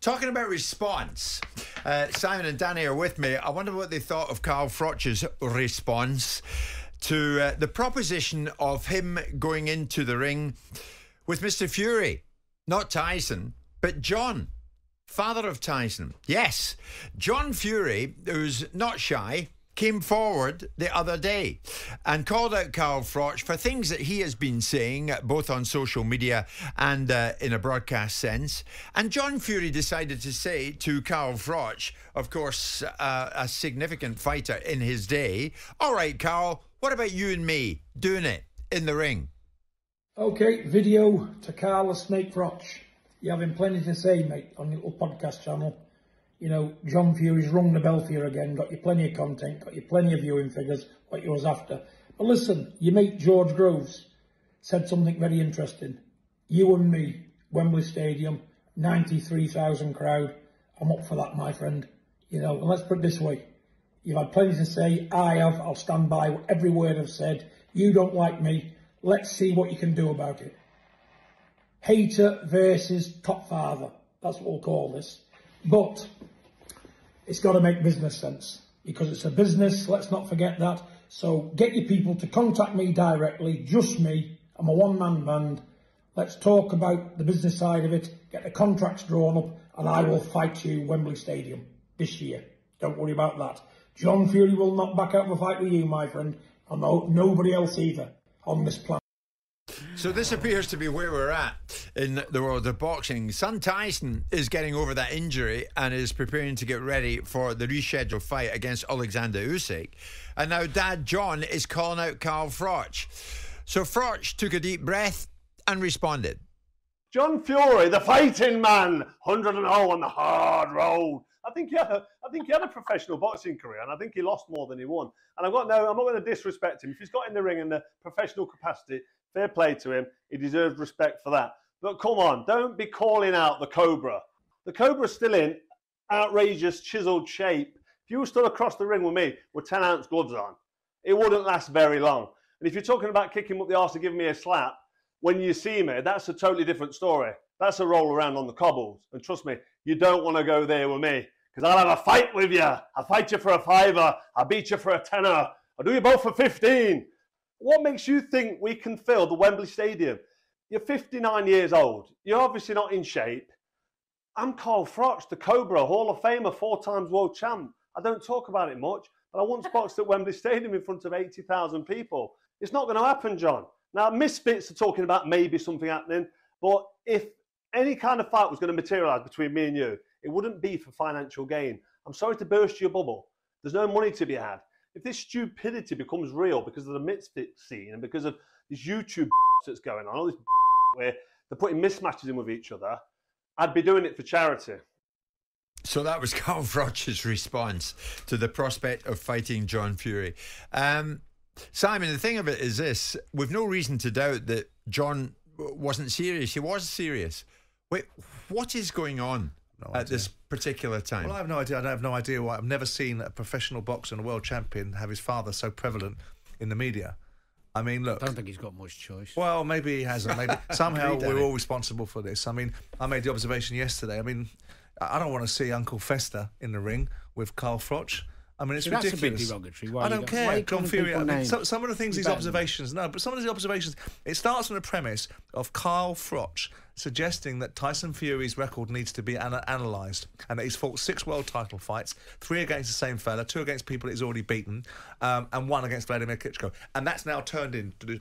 Talking about response, Simon and Danny are with me. I wonder what they thought of Carl Froch's response to the proposition of him going into the ring with Mr. Fury. Not Tyson, but John, father of Tyson. Yes, John Fury, who's not shy, came forward the other day and called out Carl Froch for things that he has been saying, both on social media and in a broadcast sense. And John Fury decided to say to Carl Froch, of course, a significant fighter in his day, all right, Carl, what about you and me doing it in the ring? Okay, video to Carl the Snake Froch. You're having plenty to say, mate, on your little podcast channel. You know, John Fury's rung the bell for you again, got you plenty of content, got you plenty of viewing figures, what you was after. But listen, your mate George Groves said something very interesting. You and me, Wembley Stadium, 93,000 crowd. I'm up for that, my friend. You know, and let's put it this way. You've had plenty to say. I have. I'll stand by every word I've said. You don't like me. Let's see what you can do about it. Hater versus top father. That's what we'll call this. But it's got to make business sense because it's a business. Let's not forget that. So get your people to contact me directly, just me. I'm a one-man band. Let's talk about the business side of it, get the contracts drawn up, and I will fight you Wembley Stadium this year. Don't worry about that. John Fury will not back out of a fight with you, my friend, and nobody else either on this planet. So this appears to be where we're at in the world of boxing. Son Tyson is getting over that injury and is preparing to get ready for the rescheduled fight against Alexander Usyk. And now Dad John is calling out Carl Froch. So Froch took a deep breath and responded. John Fury, the fighting man, 100-0 on the hard road. I think he had a professional boxing career, and I think he lost more than he won. And I'm not going to disrespect him. If he's got in the ring in the professional capacity, fair play to him. He deserves respect for that. But come on, don't be calling out the Cobra. The Cobra's still in outrageous, chiseled shape. If you were stood across the ring with me with 10-ounce gloves on, it wouldn't last very long. And if you're talking about kicking up the arse and giving me a slap, when you see me, that's a totally different story. That's a roll around on the cobbles. And trust me, you don't want to go there with me. Because I'll have a fight with you. I'll fight you for a fiver. I'll beat you for a tenner. I'll do you both for 15. What makes you think we can fill the Wembley Stadium? You're 59 years old. You're obviously not in shape. I'm Carl Froch, the Cobra, Hall of Famer, 4 times world champ. I don't talk about it much, but I once boxed at Wembley Stadium in front of 80,000 people. It's not going to happen, John. Now, misfits are talking about maybe something happening, but if any kind of fight was going to materialise between me and you, it wouldn't be for financial gain. I'm sorry to burst your bubble. There's no money to be had. If this stupidity becomes real because of the misfit scene and because of this YouTube that's going on, all this where they're putting mismatches in with each other, I'd be doing it for charity. So that was Carl Froch's response to the prospect of fighting John Fury. Simon, the thing of it is this. We've no reason to doubt that John wasn't serious. He was serious. Wait, what is going on at this particular time? Well, I have no idea. I have no idea why. I've never seen a professional boxer and a world champion have his father so prevalent in the media. I mean, look. I don't think he's got much choice. Well, maybe he hasn't. Maybe somehow we're all responsible for this. I mean, I made the observation yesterday. I mean, I don't want to see Uncle Fester in the ring with Carl Froch. I mean, it's ridiculous. That's a bit derogatory. I don't care. John Fury. I mean, some of the things, these observations, no, but some of these observations, it starts from the premise of Carl Froch suggesting that Tyson Fury's record needs to be analysed and that he's fought 6 world title fights, 3 against the same fella, 2 against people that he's already beaten, and 1 against Vladimir Klitschko. And that's now turned into the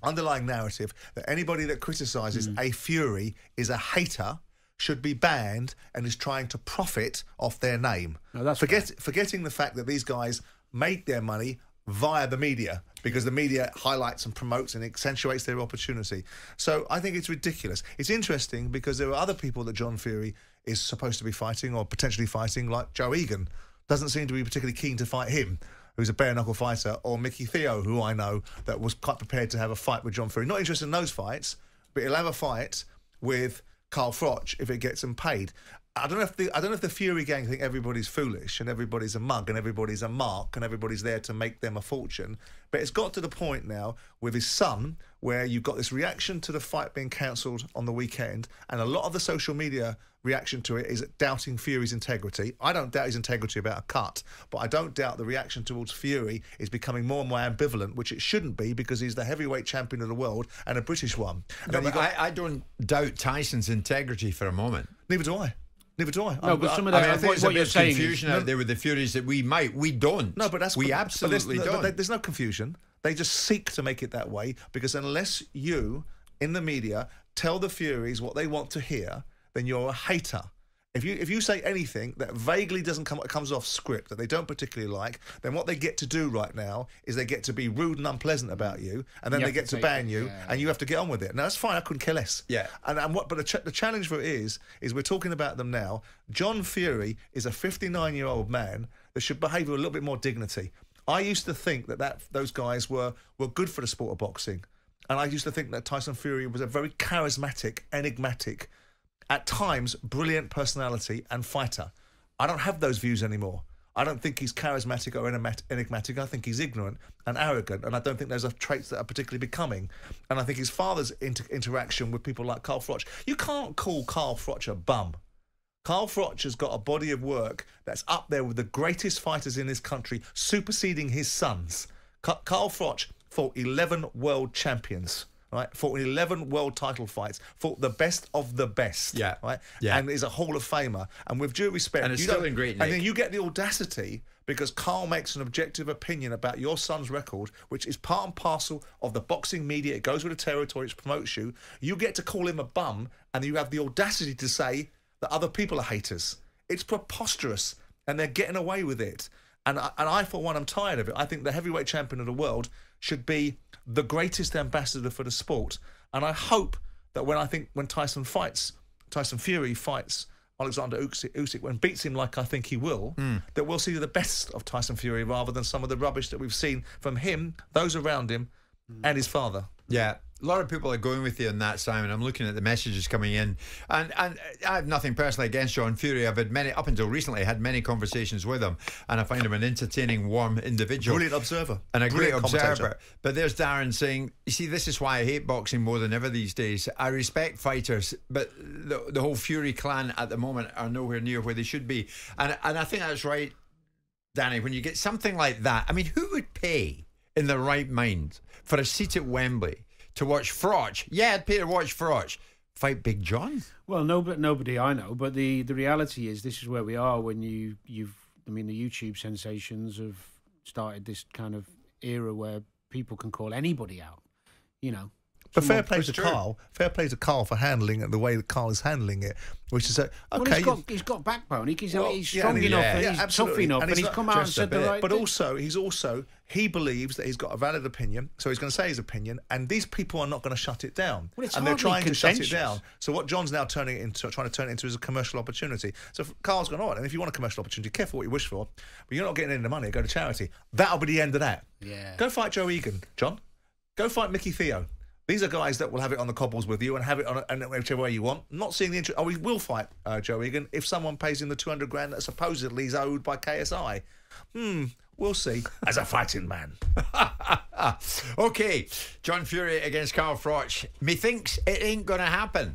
underlying narrative that anybody that criticises a Fury is a hater, should be banned, and is trying to profit off their name. No, that's forgetting the fact that these guys make their money via the media, because the media highlights and promotes and accentuates their opportunity. So I think it's ridiculous. It's interesting because there are other people that John Fury is supposed to be fighting or potentially fighting, like Joe Egan. Doesn't seem to be particularly keen to fight him, who's a bare-knuckle fighter, or Mickey Theo, who I know, that was quite prepared to have a fight with John Fury. Not interested in those fights, but he'll have a fight with Carl Froch if it gets him paid. I don't know if the Fury gang think everybody's foolish and everybody's a mug and everybody's a mark and everybody's there to make them a fortune. But it's got to the point now with his son where you've got this reaction to the fight being cancelled on the weekend, and a lot of the social media reaction to it is doubting Fury's integrity. I don't doubt his integrity about a cut, but I don't doubt the reaction towards Fury is becoming more and more ambivalent, which it shouldn't be because he's the heavyweight champion of the world and a British one. No, but I don't doubt Tyson's integrity for a moment. Neither do I. Neither do I. No, but some of that, I think there's a bit of confusion is, out there with the Furies that we don't. No, but we absolutely don't. But there's no confusion. They just seek to make it that way because unless you, in the media, tell the Furies what they want to hear, then you're a hater. If you say anything that vaguely comes off script that they don't particularly like, then what they get to do right now is they get to be rude and unpleasant about you, and then they get to ban you, and you have to get on with it. Now that's fine. I couldn't care less. Yeah. But the challenge for it is we're talking about them now. John Fury is a 59-year-old man that should behave with a little bit more dignity. I used to think that those guys were good for the sport of boxing, and I used to think that Tyson Fury was a very charismatic, enigmatic, at times, brilliant personality and fighter. I don't have those views anymore. I don't think he's charismatic or enigmatic. I think he's ignorant and arrogant, and I don't think those are traits that are particularly becoming. And I think his father's interaction with people like Carl Froch. You can't call Carl Froch a bum. Carl Froch has got a body of work that's up there with the greatest fighters in this country, superseding his sons. Carl Froch fought 11 world champions. Right, fought in 11 world title fights, fought the best of the best. Yeah, right. Yeah, and is a Hall of Famer. And with due respect, and it's still in great nick. And then you get the audacity because Carl makes an objective opinion about your son's record, which is part and parcel of the boxing media. It goes with the territory, it promotes you. You get to call him a bum, and you have the audacity to say that other people are haters. It's preposterous, and they're getting away with it. And I, for one, I'm tired of it. I think the heavyweight champion of the world should be the greatest ambassador for the sport. And I hope that when Tyson Fury fights Alexander Usyk, when beats him like I think he will, that we'll see the best of Tyson Fury rather than some of the rubbish that we've seen from him, those around him, and his father. Yeah. A lot of people are going with you on that, Simon. I'm looking at the messages coming in, and I have nothing personally against John Fury. I've had up until recently, had many conversations with him, and I find him an entertaining, warm individual. Brilliant observer. And a great observer. But there's Darren saying, you see, this is why I hate boxing more than ever these days. I respect fighters, but the whole Fury clan at the moment are nowhere near where they should be. And I think that's right, Danny, when you get something like that. I mean, who would pay in their right mind for a seat at Wembley to watch Froch? Yeah, I'd pay to watch Froch fight Big John. Well, nobody I know, but the reality is this is where we are when the YouTube sensations have started this kind of era where people can call anybody out, you know. But fair play to Carl. Fair play to Carl for handling it the way that Carl is handling it, which is okay. Well, he's got backbone. He's strong enough. And he's tough enough, and he's come out and said the right thing. But he believes that he's got a valid opinion, so he's going to say his opinion, and these people are not going to shut it down. Well, and they're trying to shut it down. So what John's now trying to turn it into is a commercial opportunity. So Carl's gone, all right, and if you want a commercial opportunity, careful what you wish for, but you're not getting any money, go to charity. That'll be the end of that. Yeah. Go fight Joe Egan, John. Go fight Mickey Theo. These are guys that will have it on the cobbles with you and have it on whichever way you want. Not seeing the interest. Oh, we will fight Joe Egan if someone pays him the 200 grand that supposedly is owed by KSI. We'll see. As a fighting man. Okay, John Fury against Carl Froch. Methinks it ain't going to happen.